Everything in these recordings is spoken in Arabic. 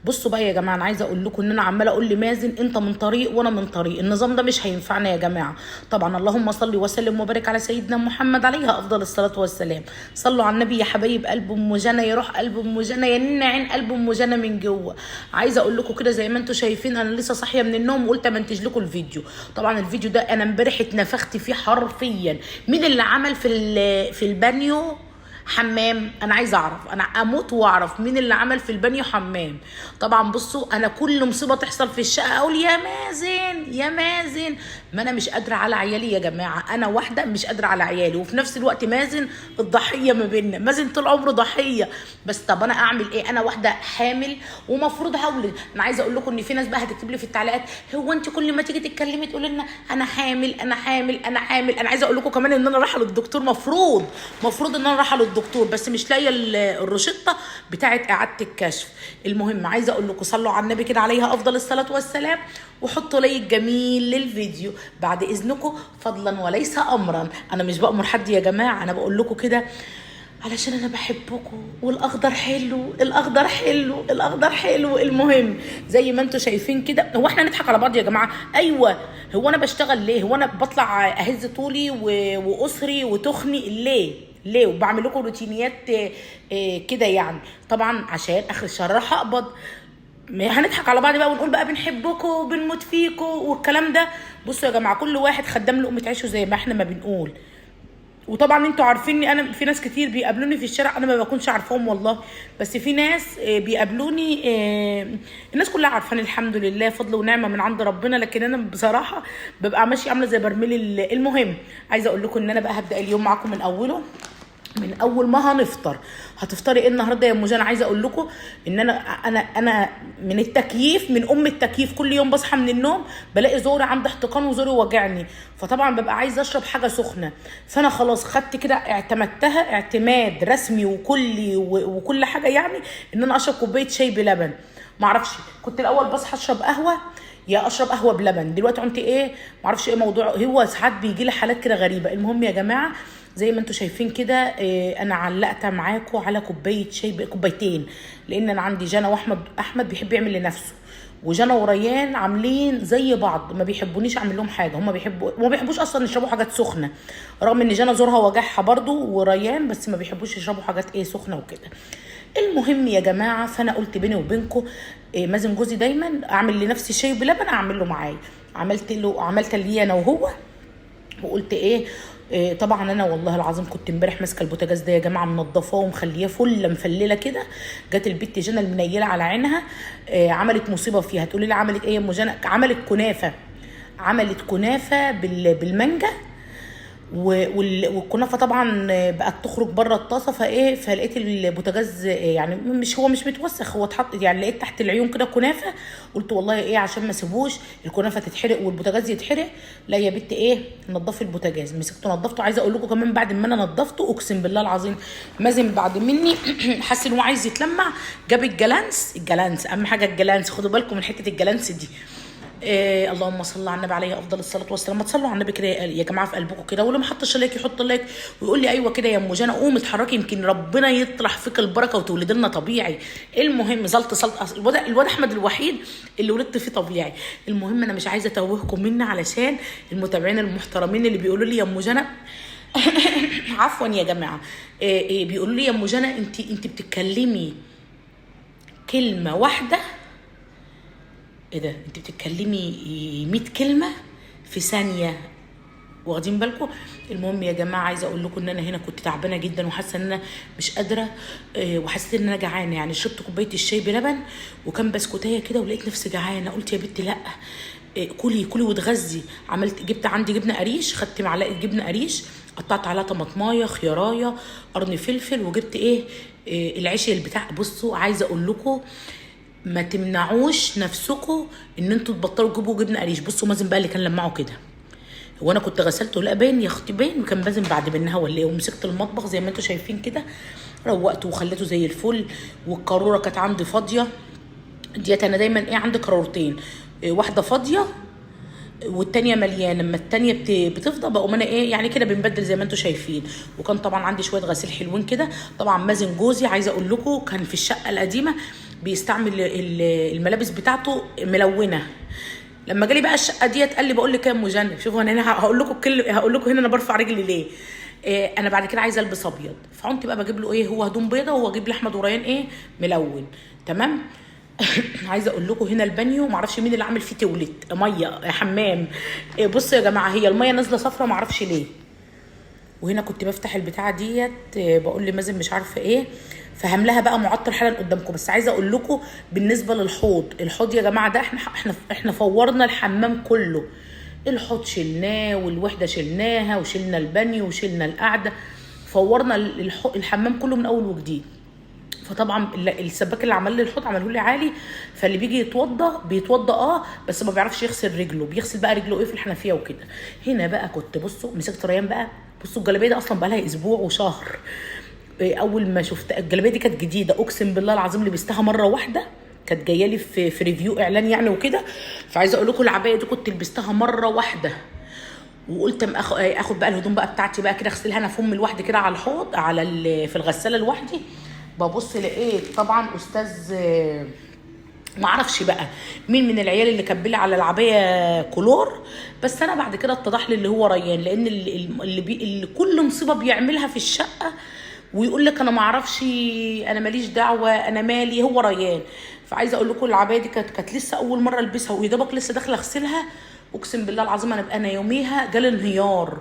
بصوا بقى يا جماعه، انا عايزه اقول لكم ان انا عماله اقول لمازن انت من طريق وانا من طريق، النظام ده مش هينفعنا يا جماعه. طبعا اللهم صل وسلم وبارك على سيدنا محمد عليه افضل الصلاه والسلام. صلوا على النبي يا حبايب قلب ام جنى، يروح قلب ام جنى، يا نين عين قلب ام جنى من جوه. عايزه اقول لكم كده زي ما انتم شايفين انا لسه صاحيه من النوم وقلت امنتج لكم الفيديو. طبعا الفيديو ده انا امبارح اتنفخت فيه حرفيا. مين اللي عمل في البانيو حمام؟ انا عايزه اعرف، انا اموت واعرف مين اللي عمل في البانيو حمام. طبعا بصوا، انا كل مصيبه تحصل في الشقه اقول يا مازن يا مازن. ما انا مش قادره على عيالي يا جماعه، انا واحده مش قادره على عيالي، وفي نفس الوقت مازن الضحيه ما بيننا، مازن طول عمره ضحيه. بس طب انا اعمل ايه؟ انا واحده حامل ومفروض هولد. انا عايزه اقول لكم ان في ناس بقى هتكتب لي في التعليقات، هو انت كل ما تيجي تتكلمي تقولي لنا انا حامل انا حامل انا حامل. انا عايزه اقول لكم كمان ان انا رايحه للدكتور، مفروض ان انا رايحه للدكتور، بس مش لاقيه الروشته بتاعه اعاده الكشف. المهم عايزه اقول لكم صلوا على النبي كده عليها افضل الصلاه والسلام، وحطوا لايك جميل للفيديو بعد اذنكم، فضلا وليس امرا. انا مش بامر حد يا جماعه، انا بقول لكم كده علشان انا بحبكم، والاخضر حلو الاخضر حلو الاخضر حلو. المهم زي ما انتم شايفين كده، هو احنا نضحك على بعض يا جماعه؟ ايوه. هو انا بشتغل ليه؟ هو انا بطلع اهز طولي واسري وتخني ليه وبعمل لكم روتينيات كده يعني؟ طبعا عشان اخر الشهر راح اقبض. هنضحك على بعض بقى ونقول بقى بنحبكم وبنموت فيكم والكلام ده؟ بصوا يا جماعه، كل واحد خدام لقمه عيشه زي ما احنا ما بنقول. وطبعا انتوا عارفيني، انا في ناس كتير بيقابلوني في الشارع انا ما بكونش عارفاهم والله، بس في ناس بيقابلوني، الناس كلها عارفاني الحمد لله، فضل ونعمه من عند ربنا، لكن انا بصراحه ببقى ماشيه عامله زي برميل. المهم عايزه اقول لكم ان انا بقى هبدا اليوم معاكم من اوله، من اول ما هنفطر. هتفطري ايه النهارده يا ام جان؟ عايزه اقول لكم ان انا من التكييف، من التكييف، كل يوم بصحى من النوم بلاقي زوري عندي احتقان وزوري واجعني، فطبعا ببقى عايزه اشرب حاجه سخنه. فانا خلاص خدت كده، اعتمدتها اعتماد رسمي وكلي وكل حاجه يعني، ان انا اشرب كوبايه شاي بلبن. معرفش، كنت الاول بصحى اشرب قهوه يا اشرب قهوه بلبن، دلوقتي قمت ايه معرفش ايه موضوع، هو ساعات بيجي لي حالات كده غريبه. المهم يا جماعه زي ما انتم شايفين كده، انا علقت معاكم على كوبايه شاي، كوبايتين، لان انا عندي جنى واحمد. احمد بيحب يعمل لنفسه، وجنى وريان عاملين زي بعض، ما بيحبونيش اعمل لهم حاجه، هم بيحبوا وما بيحبوش اصلا يشربوا حاجات سخنه، رغم ان جنى زورها وجعها برضو وريان، بس ما بيحبوش يشربوا حاجات ايه سخنه وكده. المهم يا جماعه، فانا قلت بيني وبينكم مازن جوزي دايما اعمل لنفسي شاي بلبن اعمل له معايا. عملت لي انا وهو، وقلت ايه طبعا انا والله العظيم كنت امبارح ماسكه البوتاجاز ده يا جماعه منضفاه ومخليه فله مفلله كده. جت البت جنى المنيله على عينها، عملت مصيبه فيها. تقولي لي عملت ايه يا ام جنى؟ عملت كنافه بالمانجا، والكنافه طبعا بقت تخرج بره الطاسه، فلقيت البوتاجاز يعني مش متوسخ، هو اتحط يعني، لقيت تحت العيون كده كنافه. قلت والله ايه عشان ما اسيبوش الكنافه تتحرق والبوتاجاز يتحرق، لا يا بنت ايه نضفي البوتاجاز. مسكته نضفته. عايزه اقول لكم كمان بعد ما انا نضفته اقسم بالله العظيم مازن بعد مني حس ان هو عايز يتلمع، جاب الجلانس اهم حاجه الجلانس، خدوا بالكم من حته الجلانس دي. اللهم صل على النبي عليه افضل الصلاه والسلام. ما تصلوا على النبي كده يا جماعه في قلبكم كده، واللي ما حطش لايك يحط لايك ويقول لي ايوه كده يا ام جنى، قومي اتحركي يمكن ربنا يطرح فيك البركه وتولد لنا طبيعي. المهم زلط الواد احمد الوحيد اللي ولدت فيه طبيعي. المهم انا مش عايزه اتوهكم مني علشان المتابعين المحترمين اللي بيقولوا لي يا ام جنى عفوا يا جماعه، بيقولوا لي يا ام جنى انت بتتكلمي كلمه واحده، ايه ده انت بتتكلمي 100 كلمه في ثانيه، واخدين بالكم؟ المهم يا جماعه عايزه اقول لكم ان انا هنا كنت تعبانه جدا وحاسه ان انا مش قادره، وحسيت ان انا جعانه يعني. شربت كوبايه الشاي بلبن وكان بسكوتيه كده، ولقيت نفسي جعانه. قلت يا بنتي لا، كلي واتغذي. جبت عندي جبنه قريش، خدت معلقه جبنه قريش قطعت عليها طماطمايه خيارايه قرن فلفل، وجبت العيش البتاع. بصوا عايزه اقول لكم ما تمنعوش نفسكم ان انتوا تبطلوا تجيبوا جبنه قريش. بصوا مازن بقى اللي كان لمعه كده، هو انا كنت غسلته؟ لا باين يا اختي باين، وكان مازن بعد منها ولا ايه. ومسكت المطبخ زي ما انتوا شايفين كده، روقته وخليته زي الفل، والقاروره كانت عندي فاضيه ديت. انا دايما عندي قارورتين، واحده فاضيه والتانية مليانه، لما التانية بتفضى بقوم انا يعني كده بنبدل زي ما انتم شايفين. وكان طبعا عندي شويه غسيل حلوين كده. طبعا مازن جوزي عايزه اقول لكم كان في الشقه القديمه بيستعمل الملابس بتاعته ملونه. لما جالي بقى الشقه ديت قال لي بقول لك يا ام جنب، شوفوا انا هنا هقول لكم هنا انا برفع رجلي ليه. انا بعد كده عايزه البس ابيض، فعنت بقى بجيب له ايه، هو هدوم بيضه وهو اجيب لاحمد وريان ايه ملون. تمام. عايزه اقول لكم هنا البانيو معرفش مين اللي عامل فيه تولت ميه حمام. بصوا يا جماعه هي الميه نازله صفرة معرفش ليه. وهنا كنت بفتح البتاعه ديت بقول لمازن مش عارفه ايه، فهملها بقى معطر حالا قدامكم. بس عايزه اقول لكم بالنسبه للحوض، الحوض يا جماعه ده احنا فورنا الحمام كله. الحوض شلناه والوحده شلناها وشلنا البانيو وشلنا القعده، فورنا الحمام كله من اول وجديد. فطبعا السباك اللي عمل لي الحوض عمله لي عالي، فاللي بيجي بيتوضى بس ما بيعرفش يغسل رجله، بيغسل بقى رجله ايه في الحنفيه وكده. هنا بقى كنت بصوا مسكت ريان بقى، بصوا الجلابيه دي اصلا بقى لها اسبوع وشهر. اول ما شفت الجلابيه دي كانت جديده اقسم بالله العظيم، لبستها مره واحده، كانت جايه لي في ريفيو اعلان يعني وكده. فعايزه اقول لكم العبايه دي كنت لبستها مره واحده، وقلت اخد بقى الهدوم بقى بتاعتي بقى كده اغسلها انا في ام لوحدي كده على الحوض في الغساله لوحدي. ببص لقيت طبعا استاذ ما اعرفش بقى مين من العيال اللي كبلي على العبايه كلور. بس انا بعد كده اتضح لي اللي هو ريان، لان اللي كل مصيبه بيعملها في الشقه ويقول لك انا ما اعرفش، انا ماليش دعوه، انا مالي، هو ريان. فعايزه اقول لكم العبايه دي كانت لسه اول مره البسها ويا دوبك لسه داخله اغسلها. اقسم بالله العظيم انا يوميها جالي انهيار.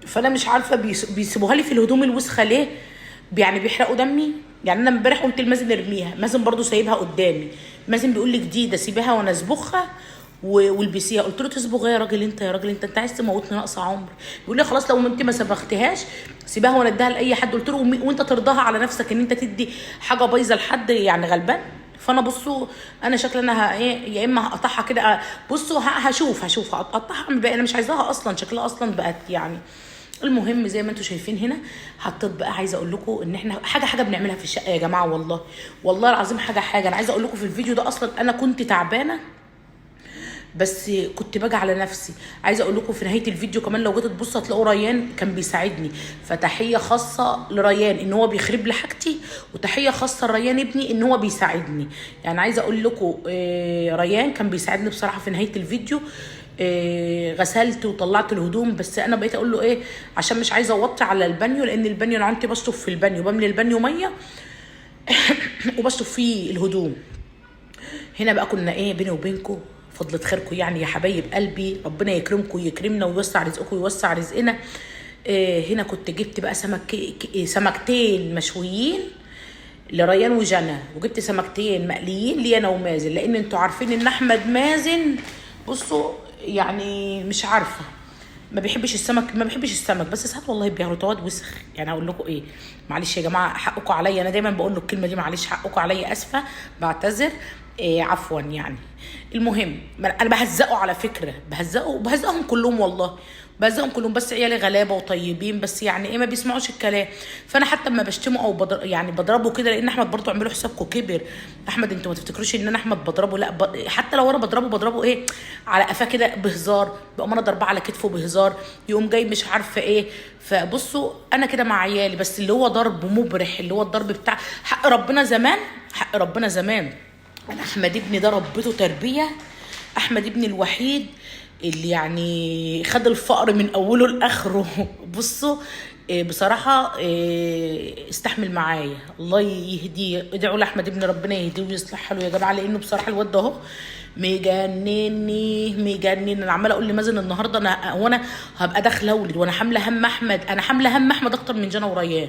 فانا مش عارفه بيسيبوها لي في الهدوم الوسخه ليه، يعني بيحرقوا دمي. يعني انا امبارح قلت لمازن ارميها، مازن برضو سايبها قدامي، مازن بيقول لي جديده سيبها وانا اصبغها والبسيها. قلت له تصبغها يا راجل انت، يا راجل انت عايز تموتني ناقصه عمر. بيقول لي خلاص لو انت ما صبغتهاش سيبها وانا اديها لاي حد. قلت له وانت ترضاها على نفسك ان انت تدي حاجه بايظه لحد يعني غلبان؟ فانا بصوا انا شكلي انا ايه، يا اما هقطعها كده، بصوا هشوف هقطعها انا مش عايزاها اصلا، شكلها اصلا بقت يعني. المهم زي ما انتم شايفين هنا حطيت بقى. عايزه اقول لكم ان احنا حاجه بنعملها في الشقه يا جماعه، والله العظيم حاجه. انا عايزه اقول لكم في الفيديو ده اصلا انا كنت تعبانه بس كنت باجي على نفسي. عايزه اقول لكم في نهايه الفيديو كمان لو جيت تبصوا هتلاقوا ريان كان بيساعدني، فتحيه خاصه لريان ان هو بيخرب لي حاجتي، وتحيه خاصه لريان ابني ان هو بيساعدني. يعني عايزه اقول لكم ريان كان بيساعدني بصراحه في نهايه الفيديو. غسلت وطلعت الهدوم، بس انا بقيت اقول له ايه عشان مش عايزه اوطي على البانيو، لان البانيو انا عندي بشطف في البانيو، بملي البانيو ميه وبشطف فيه الهدوم. هنا بقى كنا ايه بيني وبينكم فضلة خيركم يعني يا حبايب قلبي، ربنا يكرمكم ويكرمنا ويوسع رزقكم ويوسع رزقنا. هنا كنت جبت بقى سمكتين مشويين لريان وجنى، وجبت سمكتين مقليين لي انا ومازن، لان انتوا عارفين ان احمد مازن بصوا يعني مش عارفه ما بيحبش السمك بس ساعات والله بيهرطوات وسخ. يعني اقول لكم ايه، معلش يا جماعه حقكم عليا، انا دايما بقول له الكلمه دي، معلش حقكم عليا، اسفه بعتذر. عفوا يعني. المهم انا بهزقه على فكره، بهزقهم كلهم والله، بهزقهم كلهم، بس عيالي غلابه وطيبين بس يعني ايه ما بيسمعوش الكلام. فانا حتى اما بشتمه او يعني بضربه كده، لان احمد برضه اعملوا حسابكم كبر. احمد انتوا ما تفتكروش ان انا احمد بضربه، لا حتى لو انا بضربه ايه على قفاه كده بهزار، بقوم انا ضربه على كتفه بهزار، يقوم جاي مش عارفه ايه. فبصوا انا كده مع عيالي، بس اللي هو ضرب مبرح، اللي هو الضرب بتاع حق ربنا زمان. انا احمد ابني ده ربيته تربيه، احمد ابني الوحيد اللي يعني خد الفقر من اوله لاخره. بصوا بصراحه استحمل معايا، الله يهديه. ادعوا لاحمد ابني ربنا يهديه ويصلح حاله يا جماعه، لانه بصراحه الواد ده اهو مجنني. انا عماله اقول لمازن النهارده انا هبقى داخله اولد وانا حامله هم احمد، انا حامله هم احمد اكتر من جنى وريان.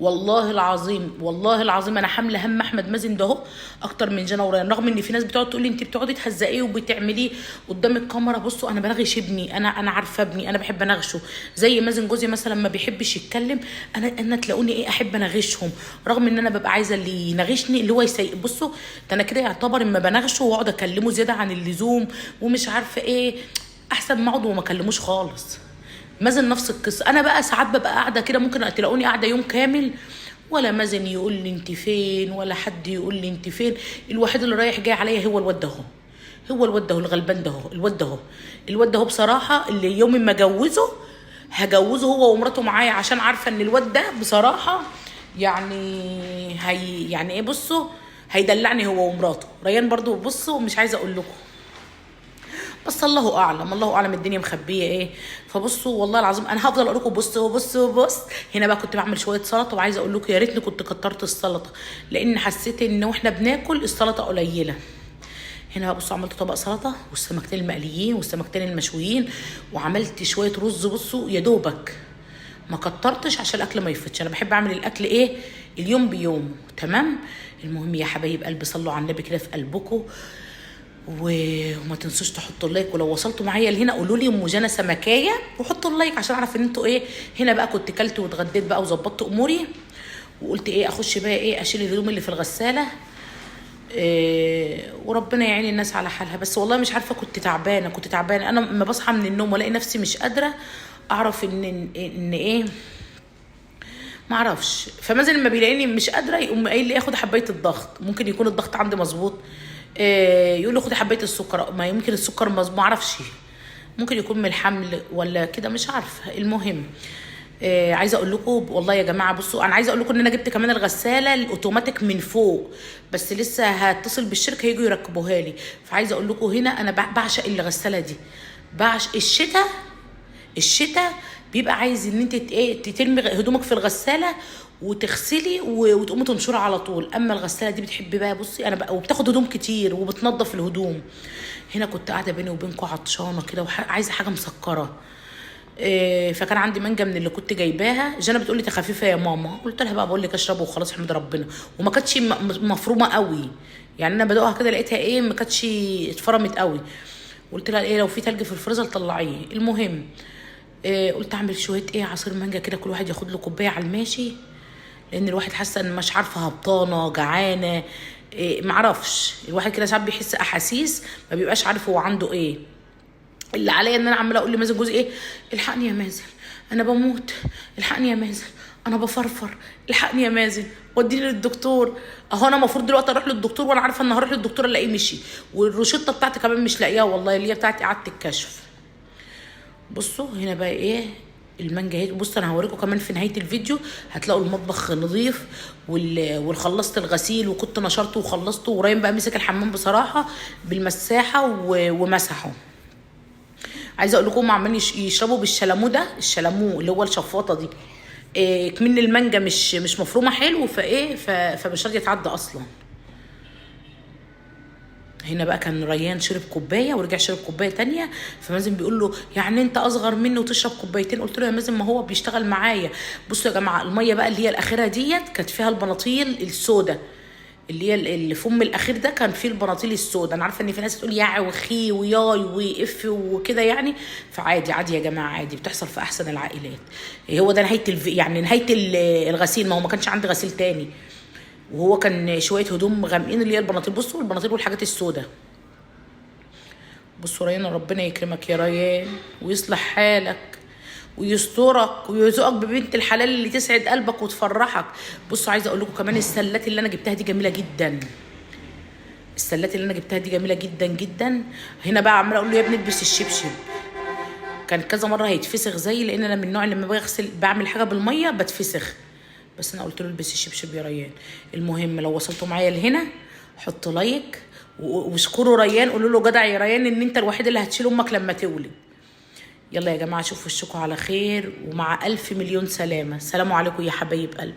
والله العظيم انا حامله هم احمد مازن ده اهو اكتر من جنى وريان، رغم ان في ناس بتقعد تقول لي انت بتقعدي تهزقيه وبتعمليه قدام الكاميرا. بصوا انا بنغش ابني، انا عارفه ابني، انا بحب انغشه. زي مازن جوزي مثلا ما بيحبش يتكلم، انا تلاقوني ايه احب انغشهم، رغم ان انا ببقى عايزه اللي ينغشني اللي هو بصوا ده انا كده يعتبر اما بنغشه واقعد اكلمه زياده عن اللزوم ومش عارفه ايه، احسن ما اقعد وما اكلموش خالص. مازن نفس القصه. انا بقى ساعات ببقى قاعده كده، ممكن تلاقوني قاعده يوم كامل ولا مازن يقول لي انت فين ولا حد يقول لي انت فين. الوحيد اللي رايح جاي عليا هو الواد ده اهو الغلبان ده اهو، الواد ده اهو بصراحه، اللي يوم ما هجوزه هو ومراته معايا، عشان عارفه ان الواد ده بصراحه يعني يعني ايه بصوا هيدلعني هو ومراته. ريان برضو بصوا مش عايزه اقول لكم، بس الله اعلم، الله اعلم الدنيا مخبيه ايه. فبصوا والله العظيم انا هفضل اقول لكم بصوا بصوا بص. هنا بقى كنت بعمل شويه سلطه، وعايزه اقول لكم يا ريتني كنت كترت السلطه، لان حسيت ان واحنا بناكل السلطه قليله. هنا بقى بصوا عملت طبق سلطه والسمكتين المقليين والسمكتين المشويين، وعملت شويه رز بصوا يا دوبك، ما كترتش عشان الاكل ما يفتش. انا بحب اعمل الاكل ايه اليوم بيوم، تمام. المهم يا حبايب قلبي صلوا على النبي كده في قلبكم، وما تنسوش تحطوا اللايك، ولو وصلتوا معايا لهنا قولوا لي ام جنى سمكايه وحطوا اللايك عشان اعرف ان انتوا ايه. هنا بقى كنت كلت واتغديت بقى وظبطت اموري، وقلت ايه اخش بقى ايه اشيل الهدوم اللي في الغساله، إيه وربنا يعين الناس على حالها. بس والله مش عارفه، كنت تعبانه كنت تعبانه. انا لما بصحى من النوم والاقي نفسي مش قادره اعرف ان ايه، ما اعرفش. فمازن لما بيلاقيني مش قادره يقوم قايل لي اخد حبايه الضغط، ممكن يكون الضغط عندي مظبوط، يقول له خدي حبايه السكر، ما يمكن السكر مظبوط، ما اعرفش، ممكن يكون من الحمل ولا كده مش عارفه. المهم عايزه اقول لكم والله يا جماعه بصوا، انا عايزه اقول لكم ان انا جبت كمان الغساله الاوتوماتيك من فوق، بس لسه هتصل بالشركه يجوا يركبوها لي. فعايزه اقول لكم هنا انا بعشق الغساله دي، بعشق الشتاء بيبقى عايز ان انت ايه ترمي هدومك في الغساله وتغسلي وتقومي تنشري على طول. اما الغساله دي بتحب بقى بصي انا بقى، وبتاخد هدوم كتير وبتنظف الهدوم. هنا كنت قاعده بيني وبينكم عطشانه كده وعايزه حاجه مسكره، فكان عندي مانجا من اللي كنت جايباها. جانا بتقول لي دي خفيفه يا ماما، قلت لها بقى بقول لك اشرب وخلاص احمد ربنا. وما كانتش مفرومه قوي، يعني انا بدوقها كده لقيتها ايه ما كانتش اتفرمت قوي. قلت لها ايه لو في تلج في الفريزر طلعيه. المهم قلت اعمل شويه ايه عصير مانجا كده، كل واحد ياخد له كوبايه على الماشي، لان الواحد حاسه ان مش عارفه هبطانه جعانه، معرفش. الواحد كده ساعات بيحس احاسيس ما بيبقاش عارف هو عنده ايه. اللي عليا ان انا عماله اقول لمازن جوزي ايه الحقني يا مازن انا بموت، الحقني يا مازن انا بفرفر، الحقني يا مازن وديني للدكتور. اهو انا المفروض دلوقتي اروح للدكتور، وانا عارفه ان هروح للدكتور الاقيه مشي، والروشته بتاعتي كمان مش لاقياها والله، اللي هي بتاعت اعاده الكشف. بصوا هنا بقى ايه المانجا اهي. بصوا انا هوريكم كمان في نهايه الفيديو هتلاقوا المطبخ نظيف، والخلصت الغسيل وكنت نشرته وخلصته، وريان بقى مسك الحمام بصراحه بالمساحه ومسحه. عايزه اقول لكم عمالين يشربوا بالشلامو ده، الشلامو اللي هو الشفاطه دي، كمان المانجا مش مفرومه حلو، فايه فمش راضيه تعدي اصلا. هنا بقى كان ريان شرب كوبايه ورجع شرب كوبايه تانية، فمازن بيقول له يعني انت اصغر مني وتشرب كوبايتين. قلت له يا مازن ما هو بيشتغل معايا. بصوا يا جماعه الميه بقى اللي هي الاخيره ديت كانت فيها البناطيل السوداء، اللي هي اللي فم الاخير ده كان فيه البناطيل السوداء. انا عارفه ان في ناس تقول يا وخي وياي واف وكده يعني، فعادي عادي يا جماعه، عادي بتحصل في احسن العائلات. هو ده نهايه يعني نهايه الغسيل، ما هو ما كانش عندي غسيل تاني، وهو كان شويه هدوم غامقين اللي هي البناطيل. بصوا البناطيل والحاجات السوداء. بصوا ريان ربنا يكرمك يا ريان ويصلح حالك ويسترك ويرزقك ببنت الحلال اللي تسعد قلبك وتفرحك. بصوا عايزه اقول لكم كمان السلات اللي انا جبتها دي جميله جدا، السلات اللي انا جبتها دي جميله جدا جدا. هنا بقى عماله اقول له يا ابني البس الشبشب، كان كذا مره هيتفسخ زي، لان انا من النوع اللي لما بغسل بعمل حاجه بالميه بتفسخ، بس انا قلت له البس الشبشب يا ريان. المهم لو وصلتوا معايا لهنا حطوا لايك واشكروا ريان، قولوا له جدع يا ريان ان انت الوحيد اللي هتشيل امك لما تولد. يلا يا جماعه اشوفوا وشكم على خير ومع الف مليون سلامه. سلام عليكم يا حبايب قلبي.